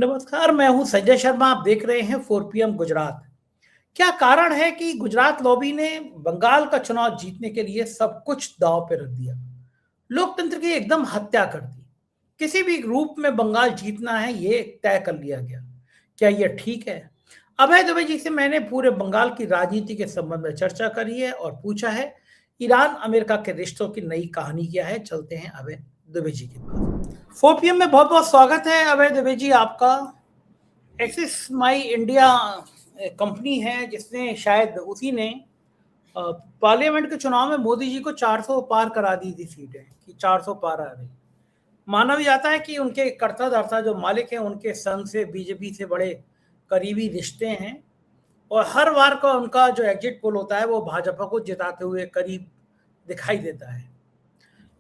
नमस्कार, मैं हूं संजय शर्मा। आप देख रहे हैं 4 PM गुजरात। क्या कारण है कि गुजरात लॉबी ने बंगाल का चुनाव जीतने के लिए सब कुछ दांव पे रख दिया, लोकतंत्र की एकदम हत्या कर दी। किसी भी रूप में बंगाल जीतना है, ये तय कर लिया गया। क्या ये ठीक है? अभय दुबे जी से मैंने पूरे बंगाल की राजनीति के संबंध में चर्चा करी है और पूछा है ईरान अमेरिका के रिश्तों की नई कहानी क्या है। चलते हैं अभय दुबे जी के पास। 4 PM में बहुत बहुत स्वागत है अभय दुबे जी आपका। एक्सिस माई इंडिया कंपनी है जिसने शायद उसी ने पार्लियामेंट के चुनाव में मोदी जी को 400 पार करा दी थी सीटें कि 400 पार आ गई। माना भी जाता है कि उनके कर्ता धर्ता जो मालिक हैं उनके संघ से बीजेपी से बड़े करीबी रिश्ते हैं और हर बार का उनका जो एग्जिट पोल होता है वो भाजपा को जिताते हुए करीब दिखाई देता है।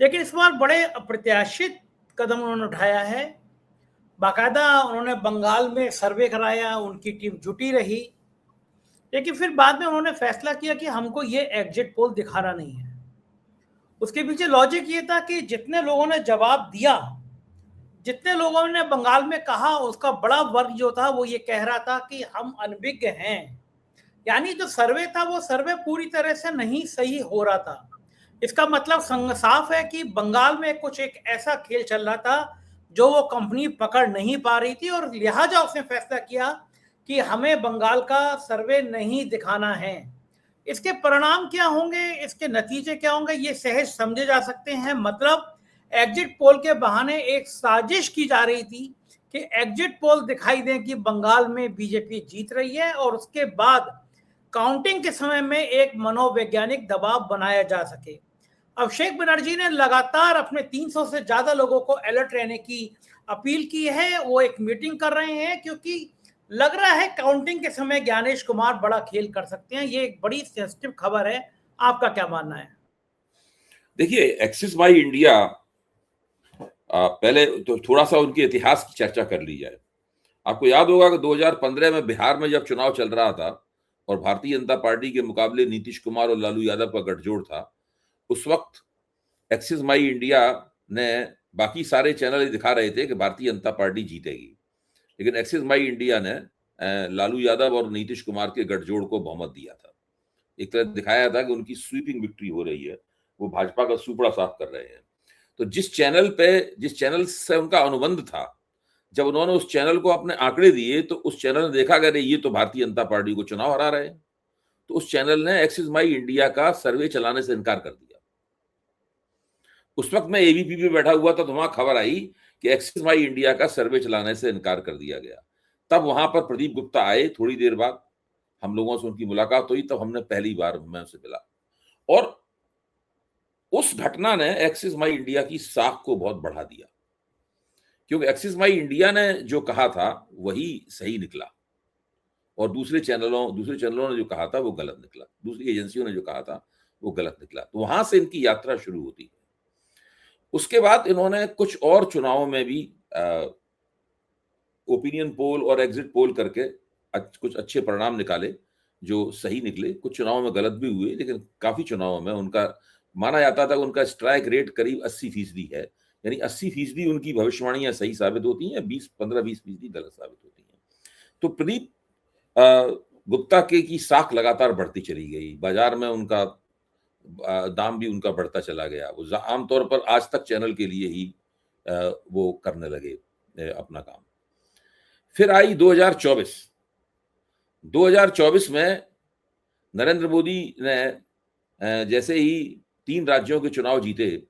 लेकिन इस बार बड़े अप्रत्याशित कदम उन्होंने उठाया है। बाकायदा उन्होंने बंगाल में सर्वे कराया, उनकी टीम जुटी रही, लेकिन फिर बाद में उन्होंने फैसला किया कि हमको ये एग्जिट पोल दिखाना नहीं है। उसके पीछे लॉजिक ये था कि जितने लोगों ने जवाब दिया, जितने लोगों ने बंगाल में कहा, उसका बड़ा वर्ग जो था वो ये कह रहा था कि हम अनभिज्ञ हैं। यानी जो सर्वे था वो सर्वे पूरी तरह से नहीं सही हो रहा था। इसका मतलब साफ है कि बंगाल में कुछ एक ऐसा खेल चल रहा था जो वो कंपनी पकड़ नहीं पा रही थी और लिहाजा उसने फैसला किया कि हमें बंगाल का सर्वे नहीं दिखाना है। इसके परिणाम क्या होंगे, इसके नतीजे क्या होंगे, ये सहज समझे जा सकते हैं। मतलब एग्जिट पोल के बहाने एक साजिश की जा रही थी कि एग्जिट पोल दिखाई दें कि बंगाल में बीजेपी जीत रही है और उसके बाद काउंटिंग के समय में एक मनोवैज्ञानिक दबाव बनाया जा सके। अभिषेक बनर्जी ने लगातार अपने 300 से ज्यादा लोगों को अलर्ट रहने की अपील की है। वो एक मीटिंग कर रहे हैं क्योंकि लग रहा है काउंटिंग के समय ज्ञानेश कुमार बड़ा खेल कर सकते हैं। ये एक बड़ी सेंसिटिव खबर है, आपका क्या मानना है? देखिए, एक्सिस माई इंडिया, पहले तो थोड़ा सा उनके इतिहास की चर्चा कर ली जाए। आपको याद होगा कि 2015 में बिहार में जब चुनाव चल रहा था और भारतीय जनता पार्टी के मुकाबले नीतीश कुमार और लालू यादव का गठजोड़ था, उस वक्त एक्सिस माई इंडिया ने, बाकी सारे चैनल दिखा रहे थे कि भारतीय जनता पार्टी जीतेगी, लेकिन एक्सिस माई इंडिया ने लालू यादव और नीतीश कुमार के गठजोड़ को बहुमत दिया था। एक तरह दिखाया था कि उनकी स्वीपिंग विक्ट्री हो रही है, वो भाजपा का सुपड़ा साफ कर रहे हैं। तो जिस चैनल से उनका अनुबंध था, जब उन्होंने उस चैनल को अपने आंकड़े दिए तो उस चैनल ने देखा कि ये तो भारतीय जनता पार्टी को चुनाव हरा रहे हैं, तो उस चैनल ने एक्सिस माई इंडिया का सर्वे चलाने से इनकार कर दिया। उस वक्त मैं एबीपी पे बैठा हुआ था तो वहां खबर आई कि एक्सिस माई इंडिया का सर्वे चलाने से इनकार कर दिया गया। तब वहां पर प्रदीप गुप्ता आए, थोड़ी देर बाद हम लोगों से उनकी मुलाकात हुई, तब हमने पहली बार मैं उनसे मिला और उस घटना ने एक्सिस माई इंडिया की साख को बहुत बढ़ा दिया, क्योंकि एक्सिस माई इंडिया ने जो कहा था वही सही निकला और दूसरे चैनलों ने जो कहा था वो गलत निकला, दूसरी एजेंसियों ने जो कहा था वो गलत निकला। तो वहां से इनकी यात्रा शुरू होती है। उसके बाद इन्होंने कुछ और चुनावों में भी ओपिनियन पोल और एग्जिट पोल करके कुछ अच्छे परिणाम निकाले जो सही निकले। कुछ चुनावों में गलत भी हुए, लेकिन काफी चुनावों में उनका माना जाता था कि उनका स्ट्राइक रेट करीब 80% है, यानी 80% उनकी भविष्यवाणियां सही साबित होती हैं, 15-20% गलत साबित होती हैं। तो प्रदीप गुप्ता की साख लगातार बढ़ती चली गई, बाजार में उनका दाम भी उनका बढ़ता चला गया। वो आमतौर पर आज तक चैनल के लिए ही वो करने लगे अपना काम। फिर आई 2024 में नरेंद्र मोदी ने जैसे ही 3 राज्यों के चुनाव जीते,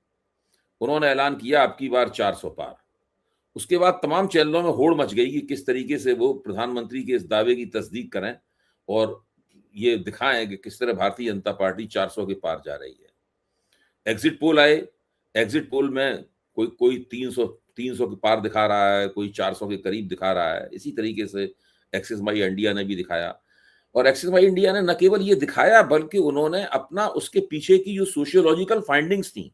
उन्होंने ऐलान किया अब की बार 400 पार। उसके बाद तमाम चैनलों में होड़ मच गई कि किस तरीके से वो प्रधानमंत्री के इस दावे की तस्दीक करें और ये दिखाएं कि किस तरह भारतीय जनता पार्टी 400 के पार जा रही है। एग्जिट पोल आए, एग्जिट पोल में कोई 300 के पार दिखा रहा है, कोई 400 के करीब दिखा रहा है। इसी तरीके से एक्सिस माई इंडिया ने भी दिखाया और एक्सिस माई इंडिया ने न केवल ये दिखाया बल्कि उन्होंने अपना उसके पीछे की जो सोशियोलॉजिकल फाइंडिंग्स थी,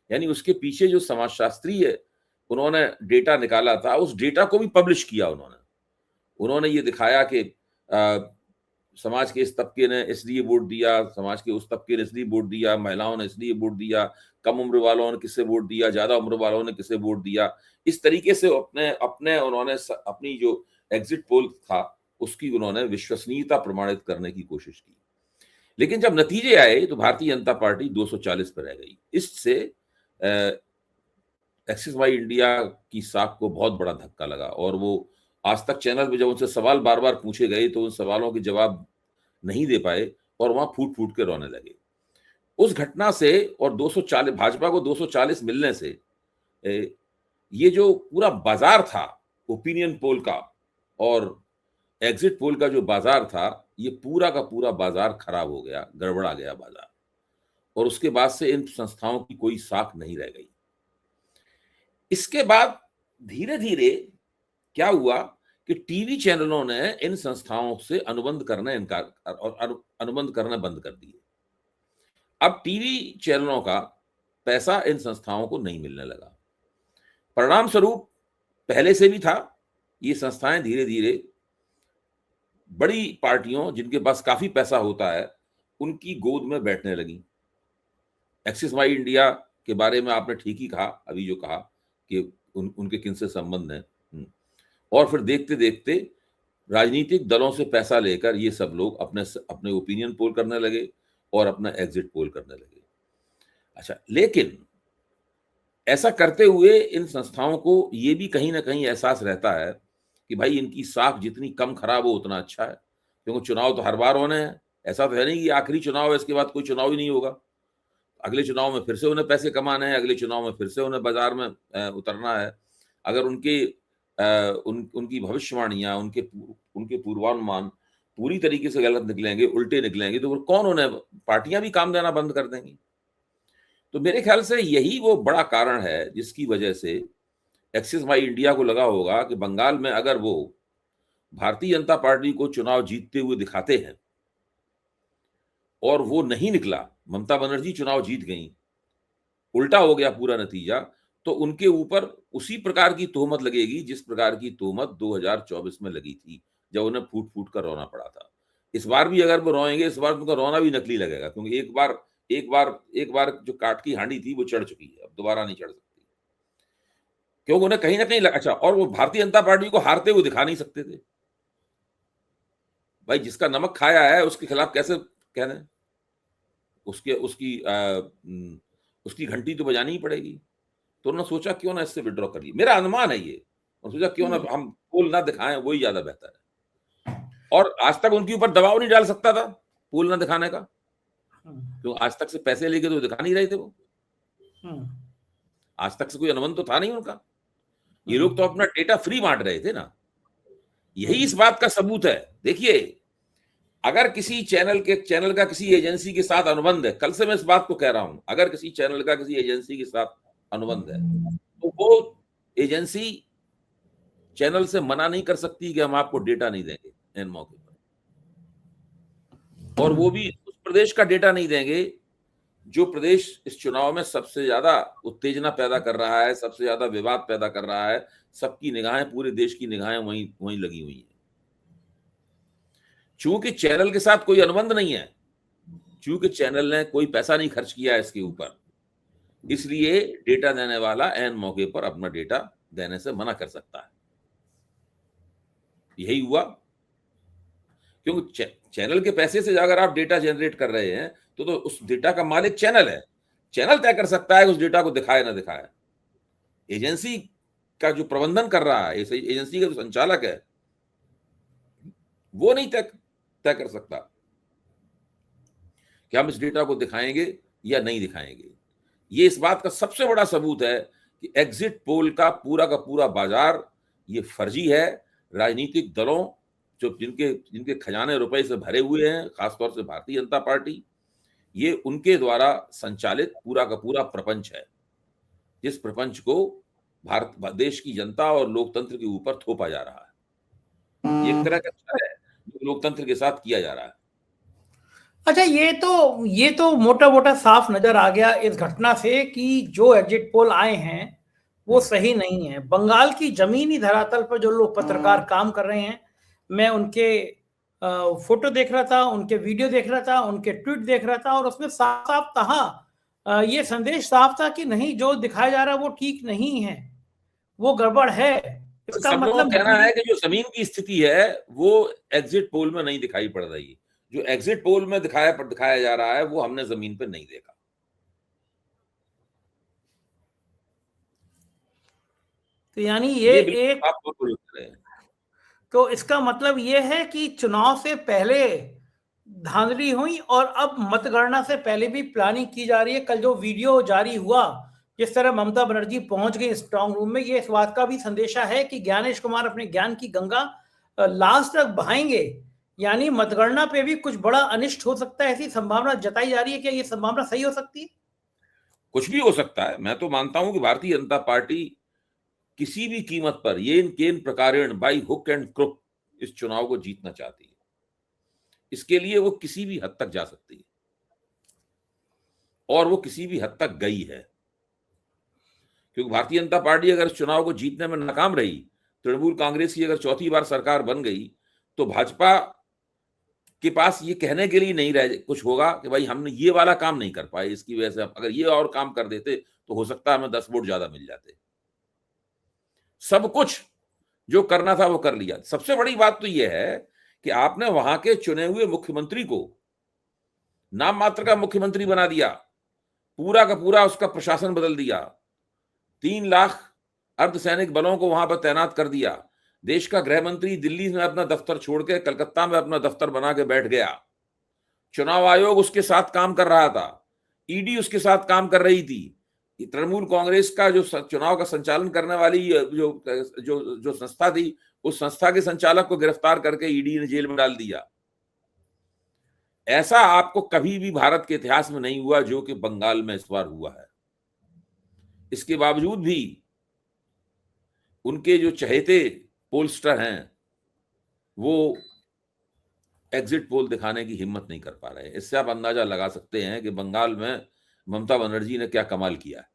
यानी उसके पीछे जो समाजशास्त्रीय उन्होंने डेटा निकाला था, उस डेटा को भी पब्लिश किया। उन्होंने ये दिखाया कि समाज के इस तबके ने इसलिए वोट दिया, समाज के उस तबके ने इसलिए वोट दिया, महिलाओं ने इसलिए वोट दिया, कम उम्र वालों ने किसे वोट दिया, ज्यादा उम्र वालों ने किसे वोट दिया। इस तरीके से अपने अपने उन्होंने अपनी जो एग्जिट पोल था उसकी उन्होंने विश्वसनीयता प्रमाणित करने की कोशिश की। लेकिन जब नतीजे आए तो भारतीय जनता पार्टी 240 पर रह गई। इससे एक्सिस वाई इंडिया की साख को बहुत बड़ा धक्का लगा और वो आज तक चैनल पे जब उनसे सवाल बार बार पूछे गए तो उन सवालों के जवाब नहीं दे पाए और वहां फूट फूट के रोने लगे। उस घटना से और 240 भाजपा को 240 मिलने से ये जो पूरा बाजार था ओपिनियन पोल का और एग्जिट पोल का जो बाजार था, ये पूरा का पूरा बाजार खराब हो गया, गड़बड़ा गया बाजार, और उसके बाद से इन संस्थाओं की कोई साख नहीं रह गई। इसके बाद धीरे धीरे क्या हुआ कि टीवी चैनलों ने इन संस्थाओं से अनुबंध करना इनकार और अनुबंध करना बंद कर दिए। अब टीवी चैनलों का पैसा इन संस्थाओं को नहीं मिलने लगा। परिणाम स्वरूप पहले से भी था, ये संस्थाएं धीरे धीरे बड़ी पार्टियों जिनके पास काफी पैसा होता है उनकी गोद में बैठने लगी। एक्सिस वाई इंडिया के बारे में आपने ठीक ही कहा, अभी जो कहा कि उनके किनसे संबंध है, और फिर देखते देखते राजनीतिक दलों से पैसा लेकर ये सब लोग अपने ओपिनियन पोल करने लगे और अपना एग्जिट पोल करने लगे। अच्छा, लेकिन ऐसा करते हुए इन संस्थाओं को ये भी कहीं ना कहीं एहसास रहता है कि भाई इनकी साख जितनी कम खराब हो उतना अच्छा है, क्योंकि चुनाव तो हर बार होने हैं। ऐसा तो है नहीं कि आखिरी चुनाव है इसके बाद कोई चुनाव ही नहीं होगा। अगले चुनाव में फिर से उन्हें पैसे कमाने हैं, अगले चुनाव में फिर से उन्हें बाजार में उतरना है। अगर उनकी भविष्यवाणियां, उनके पूर्वानुमान पूरी तरीके से गलत निकलेंगे, उल्टे निकलेंगे, तो कौन उन्हें, पार्टियां भी काम देना बंद कर देंगी। तो मेरे ख्याल से यही वो बड़ा कारण है जिसकी वजह से एक्सिस वाई इंडिया को लगा होगा कि बंगाल में अगर वो भारतीय जनता पार्टी को चुनाव जीतते हुए दिखाते हैं और वो नहीं निकला, ममता बनर्जी चुनाव जीत गई, उल्टा हो गया पूरा नतीजा, तो उनके ऊपर उसी प्रकार की तोहमत लगेगी जिस प्रकार की तोहमत 2024 में लगी थी, जब उन्हें फूट फूट कर रोना पड़ा था। इस बार भी अगर वो रोएंगे, इस बार उनका रोना भी नकली लगेगा, क्योंकि एक बार जो काट की हांडी थी वो चढ़ चुकी है, अब दोबारा नहीं चढ़ सकती, क्योंकि उन्हें कहीं ना कहीं अच्छा, और वो भारतीय जनता पार्टी को हारते हुए दिखा नहीं सकते थे। भाई जिसका नमक खाया है उसके खिलाफ कैसे कहने, उसकी घंटी तो बजानी ही पड़ेगी। तो उन्होंने सोचा क्यों ना इससे विड्रॉ करिए, मेरा अनुमान है ये, और सोचा क्यों ना हम पोल ना दिखाएं, वही ज्यादा बेहतर है। और आज तक उनके ऊपर दबाव नहीं डाल सकता था पोल ना दिखाने का, क्यों आज तक से पैसे लेके तो दिखा नहीं रहे थे वो, आज तक से कोई अनुबंध तो था नहीं उनका। ये लोग तो अपना डेटा फ्री बांट रहे थे ना, यही इस बात का सबूत है। देखिए, अगर किसी चैनल का किसी एजेंसी के साथ अनुबंध है, कल से मैं इस बात को कह रहा हूं, अगर किसी चैनल का किसी एजेंसी के साथ अनुबंध है तो वो एजेंसी चैनल से मना नहीं कर सकती कि हम आपको डेटा नहीं देंगे इन मौके पर, और वो भी उस प्रदेश का डेटा नहीं देंगे जो प्रदेश इस चुनाव में सबसे ज्यादा उत्तेजना पैदा कर रहा है, सबसे ज्यादा विवाद पैदा कर रहा है, सबकी निगाहें, पूरे देश की निगाहें वहीं लगी हुई हैं। चूंकि चैनल के साथ कोई अनुबंध नहीं है, चूंकि चैनल ने कोई पैसा नहीं खर्च किया है इसके ऊपर, इसलिए डेटा देने वाला ऐन मौके पर अपना डेटा देने से मना कर सकता है। यही हुआ, क्योंकि चैनल के पैसे से अगर आप डेटा जनरेट कर रहे हैं तो उस डेटा का मालिक चैनल है, चैनल तय कर सकता है उस डेटा को दिखाए ना दिखाए। एजेंसी का जो प्रबंधन कर रहा है, एजेंसी का जो संचालक है, वो नहीं तय कर सकता कि हम इस डेटा को दिखाएंगे या नहीं दिखाएंगे। ये इस बात का सबसे बड़ा सबूत है कि एग्जिट पोल का पूरा बाजार ये फर्जी है। राजनीतिक दलों जो जिनके खजाने रुपए से भरे हुए हैं, खासतौर से भारतीय जनता पार्टी, ये उनके द्वारा संचालित पूरा का पूरा प्रपंच है, जिस प्रपंच को देश की जनता और लोकतंत्र के ऊपर थोपा जा रहा है। ये एक तरह का छल है जो लोकतंत्र के साथ किया जा रहा है। अच्छा, ये तो मोटा साफ नजर आ गया इस घटना से कि जो एग्जिट पोल आए हैं वो सही नहीं है। बंगाल की जमीनी धरातल पर जो लोग पत्रकार काम कर रहे हैं, मैं उनके फोटो देख रहा था, उनके वीडियो देख रहा था, उनके ट्वीट देख रहा था और उसमें साफ साफ कहा, ये संदेश साफ था कि नहीं, जो दिखाया जा रहा है वो ठीक नहीं है, वो गड़बड़ है। इसका सब लोगों मतलब का कहना है कि जो जमीन की स्थिति है वो एग्जिट पोल में नहीं दिखाई पड़ रही है। जो एग्जिट पोल में दिखाया जा रहा है वो हमने जमीन पर नहीं देखा। तो यानी ये एक आप कर रहे हैं। तो इसका मतलब ये है कि चुनाव से पहले धांधली हुई और अब मतगणना से पहले भी प्लानिंग की जा रही है। कल जो वीडियो जारी हुआ, जिस तरह ममता बनर्जी पहुंच गई स्ट्रांग रूम में, ये इस बात का भी संदेशा है कि ज्ञानेश कुमार अपने ज्ञान की गंगा लास्ट तक बहाएंगे। यानी मतगणना पे भी कुछ बड़ा अनिष्ट हो सकता है, ऐसी संभावना जताई जा रही है। क्या ये संभावना सही हो सकती है? कुछ भी हो सकता है। मैं तो मानता हूं कि भारतीय जनता पार्टी किसी भी कीमत पर येन केन प्रकारेण बाई हुक एंड क्रुक इस चुनाव को जीतना चाहती है। इसके लिए वो किसी भी हद तक जा सकती है और वो किसी भी हद तक गई है, क्योंकि भारतीय जनता पार्टी अगर इस चुनाव को जीतने में नाकाम रही, तृणमूल कांग्रेस की अगर चौथी बार सरकार बन गई, तो भाजपा के पास ये कहने के लिए नहीं रह कुछ होगा कि भाई हमने ये वाला काम नहीं कर पाए, इसकी वजह से अगर ये और काम कर देते तो हो सकता है हमें 10 वोट ज्यादा मिल जाते। सब कुछ जो करना था वो कर लिया। सबसे बड़ी बात तो यह है कि आपने वहां के चुने हुए मुख्यमंत्री को नाम मात्र का मुख्यमंत्री बना दिया, पूरा का पूरा उसका प्रशासन बदल दिया, 3 लाख अर्धसैनिक बलों को वहां पर तैनात कर दिया। देश का गृह मंत्री दिल्ली में अपना दफ्तर छोड़ के कलकत्ता में अपना दफ्तर बना के बैठ गया। चुनाव आयोग उसके साथ काम कर रहा था, ईडी उसके साथ काम कर रही थी। तृणमूल कांग्रेस का जो चुनाव का संचालन करने वाली जो जो जो संस्था थी, उस संस्था के संचालक को गिरफ्तार करके ईडी ने जेल में डाल दिया। ऐसा आपको कभी भी भारत के इतिहास में नहीं हुआ जो कि बंगाल में इस बार हुआ है। इसके बावजूद भी उनके जो चहेते पोलस्टर हैं वो एग्जिट पोल दिखाने की हिम्मत नहीं कर पा रहे। इससे आप अंदाजा लगा सकते हैं कि बंगाल में ममता बनर्जी ने क्या कमाल किया है।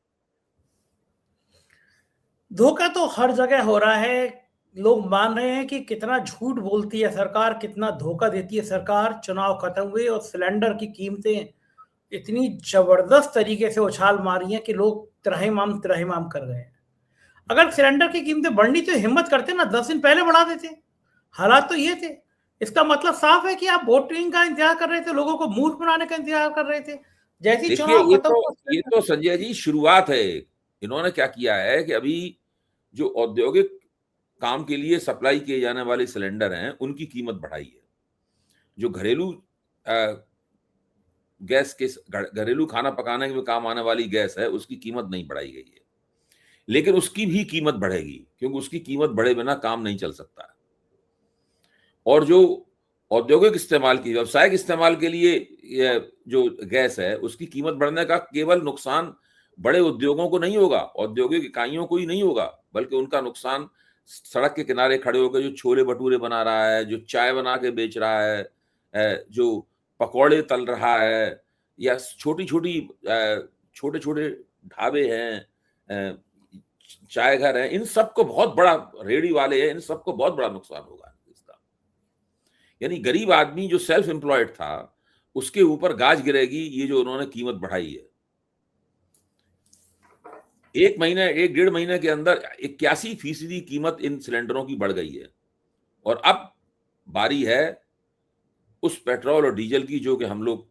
धोखा तो हर जगह हो रहा है। लोग मान रहे हैं कि कितना झूठ बोलती है सरकार, कितना धोखा देती है सरकार। चुनाव खत्म हुए और सिलेंडर की कीमतें इतनी जबरदस्त तरीके से उछाल मारी हैं कि लोग त्रहिमाम त्रहिमाम कर गए हैं। अगर सिलेंडर की कीमतें बढ़नी तो हिम्मत करते ना, 10 दिन पहले बढ़ा देते। हालात तो ये थे। इसका मतलब साफ है कि आप वोटिंग का इंतजार कर रहे थे, लोगों को मूर्ख बनाने का इंतजार कर रहे थे। जैसे ही देखिए, चुनाव खत्म ये तो संजय जी शुरुआत है। इन्होंने क्या किया है कि अभी जो औद्योगिक काम के लिए सप्लाई किए जाने वाले सिलेंडर हैं उनकी कीमत बढ़ाई है। जो घरेलू गैस के घरेलू खाना पकाने में काम आने वाली गैस है उसकी कीमत नहीं बढ़ाई गई है, लेकिन उसकी भी कीमत बढ़ेगी, क्योंकि उसकी कीमत बढ़े बिना काम नहीं चल सकता। और जो औद्योगिक इस्तेमाल की, व्यावसायिक इस्तेमाल के लिए जो गैस है उसकी कीमत बढ़ने का केवल नुकसान बड़े उद्योगों को नहीं होगा, औद्योगिक इकाइयों को ही नहीं होगा, बल्कि उनका नुकसान सड़क के किनारे खड़े होकर जो छोले भटूरे बना रहा है, जो चाय बना के बेच रहा है, जो पकौड़े तल रहा है, या छोटे छोटे ढाबे हैं, चाय घर है, इन सबको बहुत बड़ा, रेडी वाले हैं, इन सबको बहुत बड़ा नुकसान होगा इसका। यानी गरीब आदमी जो सेल्फ एम्प्लॉयड था उसके ऊपर गाज गिरेगी ये जो उन्होंने कीमत बढ़ाई है। 1 डेढ़ महीने के अंदर 81% कीमत इन सिलेंडरों की बढ़ गई है। और अब बारी है उस पेट्रोल और डीजल की जो कि हम लोग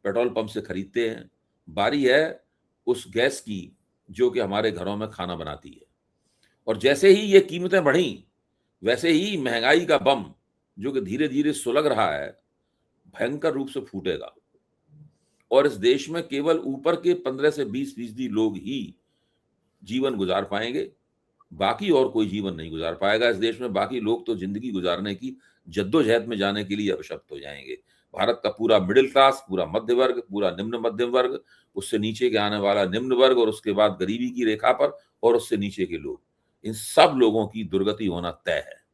पेट्रोल पंप से खरीदते हैं, बारी है उस गैस की जो कि हमारे घरों में खाना बनाती है। और जैसे ही ये कीमतें बढ़ी वैसे ही महंगाई का बम जो कि धीरे धीरे सुलग रहा है भयंकर रूप से फूटेगा। और इस देश में केवल ऊपर के 15 से 20% लोग ही जीवन गुजार पाएंगे, बाकी और कोई जीवन नहीं गुजार पाएगा इस देश में। बाकी लोग तो जिंदगी गुजारने की जद्दोजहद में जाने के लिए अभिशप्त हो जाएंगे। भारत का पूरा मिडिल क्लास, पूरा मध्य वर्ग, पूरा निम्न मध्यम वर्ग, उससे नीचे के आने वाला निम्न वर्ग, और उसके बाद गरीबी की रेखा पर, और उससे नीचे के लोग, इन सब लोगों की दुर्गति होना तय है।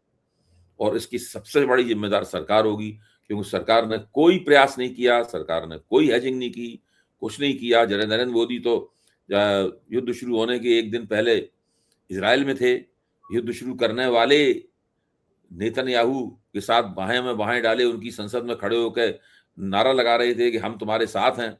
और इसकी सबसे बड़ी जिम्मेदार सरकार होगी, क्योंकि सरकार ने कोई प्रयास नहीं किया, सरकार ने कोई हेजिंग नहीं की, कुछ नहीं किया। नरेंद्र मोदी तो युद्ध शुरू होने के 1 दिन पहले इजराइल में थे। युद्ध शुरू करने वाले नेतन्याहू के साथ बाहें में बाहें डाले उनकी संसद में खड़े होकर नारा लगा रहे थे कि हम तुम्हारे साथ हैं,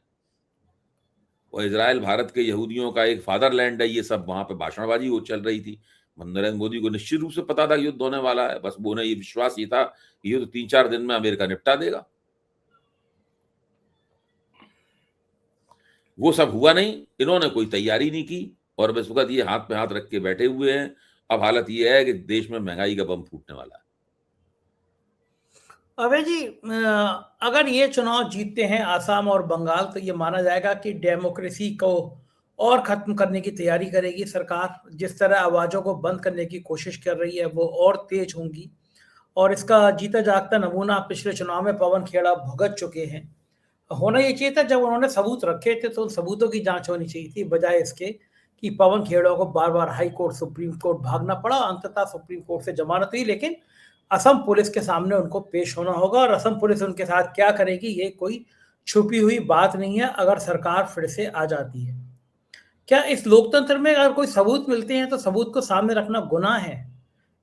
और इजराइल भारत के यहूदियों का एक फादरलैंड है, ये सब वहां पे भाषणबाजी वो चल रही थी। नरेंद्र मोदी को निश्चित रूप से पता था युद्ध होने वाला है, बस उन्हें ये विश्वास ये था कि युद्ध 3-4 दिन में अमेरिका निपटा देगा। वो सब हुआ नहीं, इन्होंने कोई तैयारी नहीं की और बस वक्त ये हाथ पे हाथ रख के बैठे हुए हैं। अब हालत ये है कि देश में महंगाई का बम फूटने वाला है। अभय जी, अगर ये चुनाव जीतते हैं आसाम और बंगाल, तो ये माना जाएगा कि डेमोक्रेसी को और खत्म करने की तैयारी करेगी सरकार। जिस तरह आवाजों को बंद करने की कोशिश कर रही है वो और तेज होंगी, और इसका जीता जागता नमूना पिछले चुनाव में पवन खेड़ा भुगत चुके हैं। होना ये चाहिए था, जब उन्होंने सबूत रखे थे तो उन सबूतों की जांच होनी चाहिए थी, बजाय इसके कि पवन खेड़ा को बार बार हाई कोर्ट सुप्रीम कोर्ट भागना पड़ा। अंततः सुप्रीम कोर्ट से जमानत हुई, लेकिन असम पुलिस के सामने उनको पेश होना होगा, और असम पुलिस उनके साथ क्या करेगी ये कोई छुपी हुई बात नहीं है अगर सरकार फिर से आ जाती है। क्या इस लोकतंत्र में अगर कोई सबूत मिलते हैं तो सबूत को सामने रखना गुनाह है?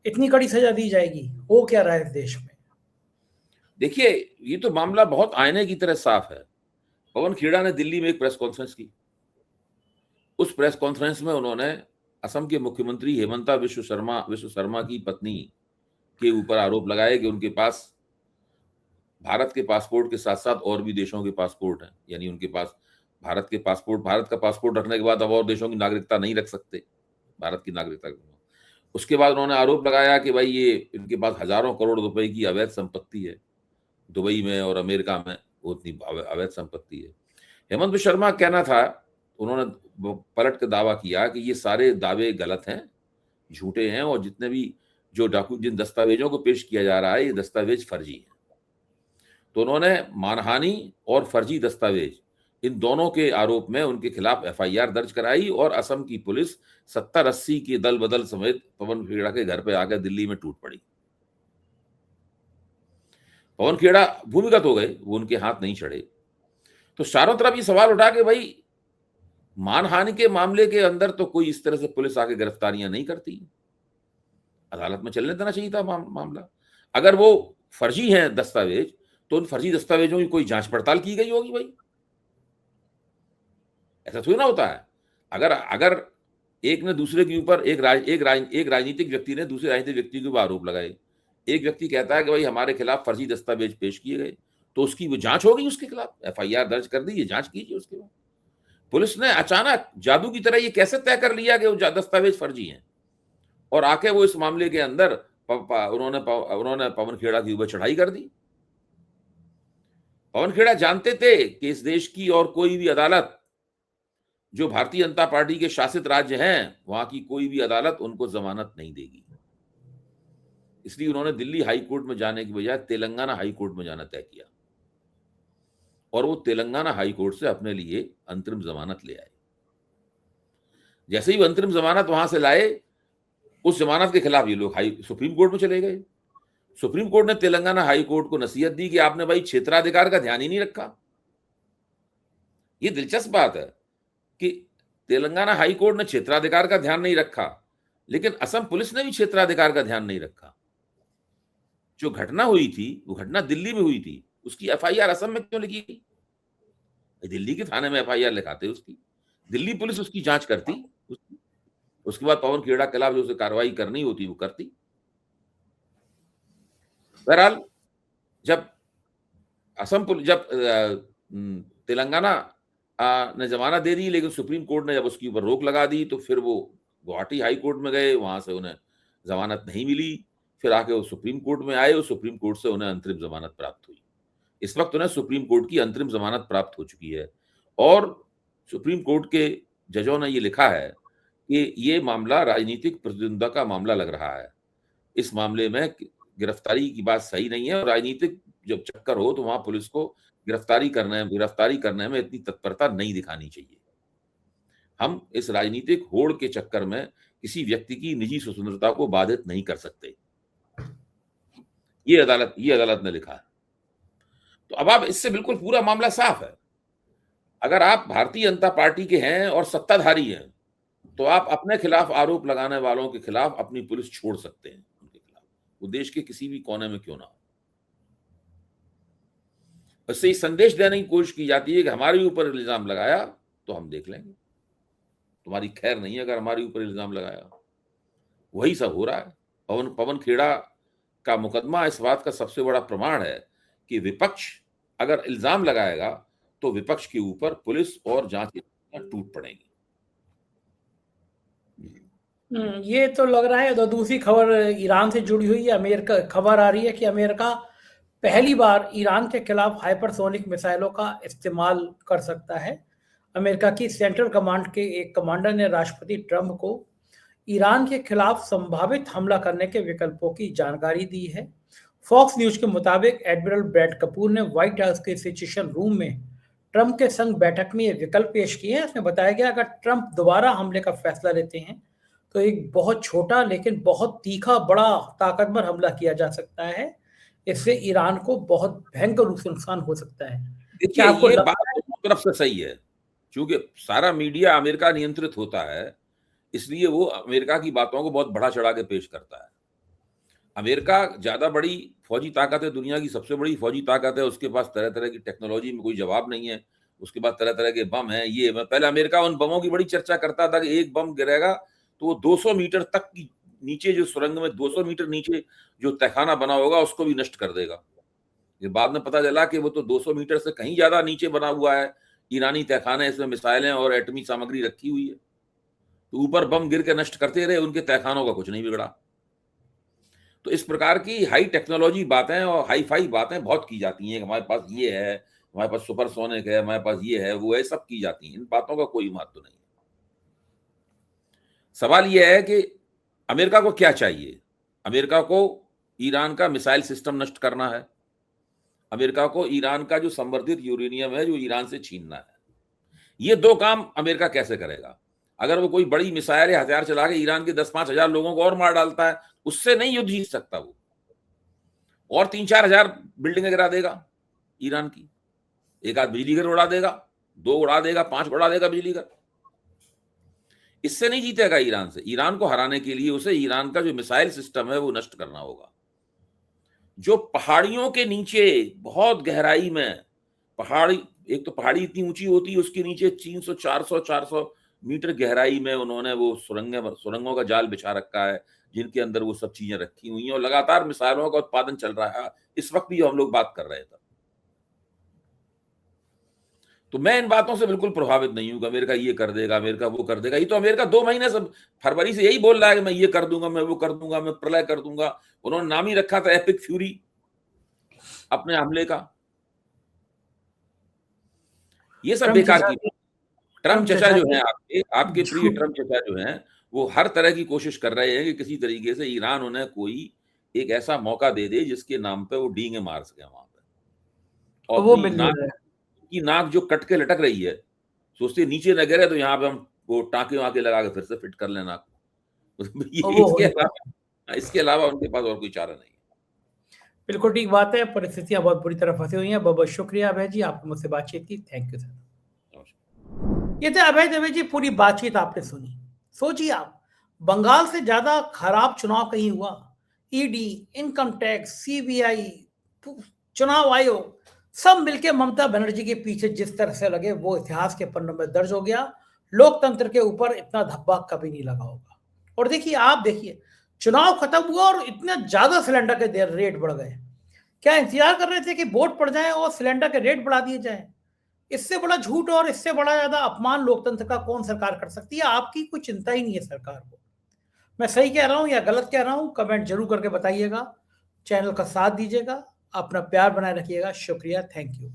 इतनी कड़ी सजा दी जाएगी? हो क्या रहा है इस देश में? देखिए, ये तो मामला बहुत आईने की तरह साफ है। पवन खेड़ा ने दिल्ली में एक प्रेस कॉन्फ्रेंस की। उस प्रेस कॉन्फ्रेंस में उन्होंने असम के मुख्यमंत्री हेमंता विश्व शर्मा की पत्नी के ऊपर आरोप लगाए कि उनके पास भारत के पासपोर्ट के साथ साथ और भी देशों के पासपोर्ट हैं, यानी उनके पास भारत का पासपोर्ट रखने के बाद अब और देशों की नागरिकता नहीं रख सकते, भारत की नागरिकता। उसके बाद उन्होंने आरोप लगाया कि भाई ये इनके पास हजारों करोड़ रुपए की अवैध संपत्ति है, दुबई में और अमेरिका में उतनी अवैध संपत्ति है। हेमंत विश्व शर्मा कहना था, उन्होंने पलट के दावा किया कि ये सारे दावे गलत हैं, झूठे हैं, और जितने भी जिन दस्तावेजों को पेश किया जा रहा है ये दस्तावेज फर्जी है। तो उन्होंने मानहानि और फर्जी दस्तावेज, इन दोनों के आरोप में उनके खिलाफ एफआईआर दर्ज कराई, और असम की पुलिस 70-80 के दल बदल समेत पवन खेड़ा के घर पे आकर दिल्ली में टूट पड़ी। पवन खेड़ा भूमिगत हो गए, वो उनके हाथ नहीं चढ़े। तो चारों तरफ ये सवाल उठा कि भाई मानहानि के मामले के अंदर तो कोई इस तरह से पुलिस आके गिरफ्तारियां नहीं करती, अदालत में चलने देना चाहिए था मामला। अगर वो फर्जी हैं दस्तावेज, तो उन फर्जी दस्तावेजों की कोई जांच पड़ताल की गई होगी। भाई ऐसा थोड़ी ना होता है। अगर एक ने दूसरे के ऊपर एक राजनीतिक व्यक्ति ने दूसरे राजनीतिक व्यक्ति के ऊपर आरोप लगाए, एक व्यक्ति कहता है कि भाई हमारे खिलाफ फर्जी दस्तावेज पेश किए गए, तो उसकी वो जांच होगी, उसके खिलाफ एफआईआर दर्ज कर दी, ये जांच कीजिए। उसके बाद पुलिस ने अचानक जादू की तरह ये कैसे तय कर लिया कि वो दस्तावेज फर्जी हैं, और आके वो इस मामले के अंदर उन्होंने पवन खेड़ा के ऊपर चढ़ाई कर दी। पवन खेड़ा जानते थे कि इस देश की और कोई भी अदालत, जो भारतीय जनता पार्टी के शासित राज्य हैं, वहां की कोई भी अदालत उनको जमानत नहीं देगी। इसलिए उन्होंने दिल्ली हाई कोर्ट में जाने की बजाय तेलंगाना हाई कोर्ट में जाना तय किया, और वो तेलंगाना हाई कोर्ट से अपने लिए अंतरिम जमानत ले आए। जैसे ही वो अंतरिम जमानत वहां से लाए, उस जमानत के खिलाफ ये लोग सुप्रीम कोर्ट में चले गए। सुप्रीम कोर्ट ने तेलंगाना हाई कोर्ट को नसीहत दी कि आपने भाई क्षेत्राधिकार का ध्यान ही नहीं रखा। ये दिलचस्प बात है कि तेलंगाना हाई कोर्ट ने क्षेत्राधिकार का ध्यान नहीं रखा, लेकिन असम पुलिस ने भी क्षेत्राधिकार का ध्यान नहीं रखा। जो घटना हुई थी वो घटना दिल्ली में हुई थी, उसकी एफआईआर असम में क्यों लिखी गई? दिल्ली के थाने में एफआईआर लिखाते उसकी, दिल्ली पुलिस उसकी जांच करती, उसके बाद पवन खेड़ा के खिलाफ जो उसे कार्रवाई करनी होती वो करती। बहरहाल जब तेलंगाना ने जमानत दे दी, लेकिन सुप्रीम कोर्ट ने जब उसके ऊपर रोक लगा दी, तो फिर वो गुवाहाटी हाई कोर्ट में गए, वहां से उन्हें जमानत नहीं मिली। फिर आके वो सुप्रीम कोर्ट में आए और सुप्रीम कोर्ट से उन्हें अंतरिम जमानत प्राप्त हुई। इस वक्त उन्हें सुप्रीम कोर्ट की अंतरिम जमानत प्राप्त हो चुकी है, और सुप्रीम कोर्ट के जजों ने ये लिखा है कि ये मामला राजनीतिक प्रतिद्वंद्विता का मामला लग रहा है। इस मामले में गिरफ्तारी की बात सही नहीं है, और राजनीतिक जब चक्कर हो तो वहां पुलिस को गिरफ्तारी करने में इतनी तत्परता नहीं दिखानी चाहिए। हम इस राजनीतिक होड़ के चक्कर में किसी व्यक्ति की निजी स्वतंत्रता को बाधित नहीं कर सकते, ये अदालत ने लिखा है। तो अब आप इससे बिल्कुल पूरा मामला साफ है। अगर आप भारतीय जनता पार्टी के हैं और सत्ताधारी हैं, तो आप अपने खिलाफ आरोप लगाने वालों के खिलाफ अपनी पुलिस छोड़ सकते हैं, उनके खिलाफ वो देश के किसी भी कोने में क्यों ना हो। इससे ही संदेश देने की कोशिश की जाती है कि हमारे ऊपर इल्जाम लगाया तो हम देख लेंगे, तुम्हारी खैर नहीं है अगर हमारे ऊपर इल्जाम लगाया। वही सब हो रहा है। पवन खेड़ा का मुकदमा इस बात का सबसे बड़ा प्रमाण है कि विपक्ष अगर इल्जाम लगाएगा तो विपक्ष के ऊपर पुलिस और जांच टूट पड़ेगी। ये तो लग रहा है। तो दूसरी खबर ईरान से जुड़ी हुई है। अमेरिका खबर आ रही है कि अमेरिका पहली बार ईरान के खिलाफ हाइपरसोनिक मिसाइलों का इस्तेमाल कर सकता है। अमेरिका की सेंट्रल कमांड के एक कमांडर ने राष्ट्रपति ट्रंप को ईरान के खिलाफ संभावित हमला करने के विकल्पों की जानकारी दी है। फॉक्स न्यूज के मुताबिक एडमिरल ब्रैड कपूर ने व्हाइट हाउस के सिचुएशन रूम में ट्रंप के संग बैठक में ये विकल्प पेश किए हैं। इसमें बताया गया अगर ट्रंप दोबारा हमले का फैसला लेते हैं तो एक बहुत छोटा लेकिन बहुत तीखा, बड़ा, ताकतवर हमला किया जा सकता है। इससे ईरान को बहुत भयंकर रूप से नुकसान हो सकता है। देखिए, ये बात दोनों तरफ से सही है, क्योंकि सारा मीडिया अमेरिका नियंत्रित होता है, इसलिए वो अमेरिका की बातों को बहुत बढ़ा चढ़ा के पेश करता है। अमेरिका ज्यादा बड़ी फौजी ताकत है, दुनिया की सबसे बड़ी फौजी ताकत है, उसके पास तरह तरह की टेक्नोलॉजी में कोई जवाब नहीं है, उसके पास तरह तरह के बम है। ये पहले अमेरिका उन बमों की बड़ी चर्चा करता था कि एक बम गिरेगा तो वो 200 मीटर तक की नीचे जो सुरंग में 200 मीटर नीचे जो तहखाना बना होगा उसको भी नष्ट कर देगा। ये बाद में पता चला कि वो तो 200 मीटर से कहीं ज्यादा नीचे बना हुआ है ईरानी तहखाना, इसमें मिसाइलें और एटमी सामग्री रखी हुई है। तो ऊपर बम गिर के नष्ट करते रहे, उनके तहखानों का कुछ नहीं बिगड़ा। तो इस प्रकार की हाई टेक्नोलॉजी बातें और हाई फाई बातें बहुत की जाती हैं। हमारे पास ये है, हमारे पास सुपरसोनिक है, हमारे पास ये है, वो है, सब की जाती हैं। इन बातों का कोई महत्व नहीं है। सवाल यह है कि अमेरिका को क्या चाहिए। अमेरिका को ईरान का मिसाइल सिस्टम नष्ट करना है, अमेरिका को ईरान का जो संवर्धित यूरेनियम है जो ईरान से छीनना है। ये दो काम अमेरिका कैसे करेगा? अगर वो कोई बड़ी मिसाइल या हथियार चला के ईरान के 10-5 हजार लोगों को और मार डालता है, उससे नहीं युद्ध जीत सकता वो। और 3-4 हजार बिल्डिंगें गिरा देगा ईरान की, एक आध बिजली घर उड़ा देगा, 2 उड़ा देगा, 5 उड़ा देगा बिजली घर। इससे नहीं जीतेगा ईरान से। ईरान को हराने के लिए उसे ईरान का जो मिसाइल सिस्टम है वो नष्ट करना होगा। जो पहाड़ियों के नीचे बहुत गहराई में पहाड़ी, एक तो पहाड़ी इतनी ऊंची होती है, उसके नीचे 300-400 मीटर गहराई में उन्होंने वो सुरंगों का जाल बिछा रखा है, जिनके अंदर वो सब चीजें रखी हुई हैं और लगातार मिसाइलों का उत्पादन चल रहा है। इस वक्त भी हम लोग बात कर रहे थे। तो मैं इन बातों से बिल्कुल प्रभावित नहीं हूं कि अमेरिका ये कर देगा, अमेरिका वो कर देगा। ये तो अमेरिका 2 महीने से, फरवरी से यही बोल रहा है कि मैं ये कर दूंगा, मैं वो कर दूंगा, मैं प्रलय कर दूंगा। उन्होंने नाम ही रखा था एपिक फ्यूरी अपने हमले का। ये सब बेकार की। ट्रम्प चचा जो है, आपके प्रिय ट्रम्प चचा जो हैं, वो हर तरह की कोशिश कर रहे हैं कि किसी तरीके से ईरान उन्हें कोई एक ऐसा मौका दे दे जिसके नाम पे वो डींगे मार सके वहां पे। और वो की नाक जो कट के लटक रही है, सोचते नीचे न गिरे तो यहाँ पे हम वो टाँके वाके लगा के फिर से फिट कर लेना। इसके अलावा उनके पास और कोई चारा नहीं। बिल्कुल ठीक बात है। परिस्थितियां बहुत बुरी तरह फंसी हुई हैं। बहुत बहुत शुक्रिया अभय जी, आपने मुझसे बातचीत की। Thank you sir. ये थे अभय दवे जी। पूरी बातचीत आपने सुनी। सोचिए आप, बंगाल से ज्यादा खराब चुनाव कहीं हुआ? ईडी, इनकम टैक्स, सीबीआई, चुनाव आयोग सब मिलके ममता बनर्जी के पीछे जिस तरह से लगे वो इतिहास के पन्नों में दर्ज हो गया। लोकतंत्र के ऊपर इतना धब्बा कभी नहीं लगा होगा। और देखिए, आप देखिए, चुनाव खत्म हुआ और इतना ज्यादा सिलेंडर के रेट बढ़ गए। क्या इंतजार कर रहे थे कि वोट पड़ जाए और सिलेंडर के रेट बढ़ा दिए जाए? इससे बड़ा झूठ और इससे बड़ा ज्यादा अपमान लोकतंत्र का कौन सरकार कर सकती है? आपकी कोई चिंता ही नहीं है सरकार को। मैं सही कह रहा हूं या गलत कह रहा हूं, कमेंट जरूर करके बताइएगा। चैनल का साथ दीजिएगा, अपना प्यार बनाए रखिएगा। शुक्रिया, थैंक यू।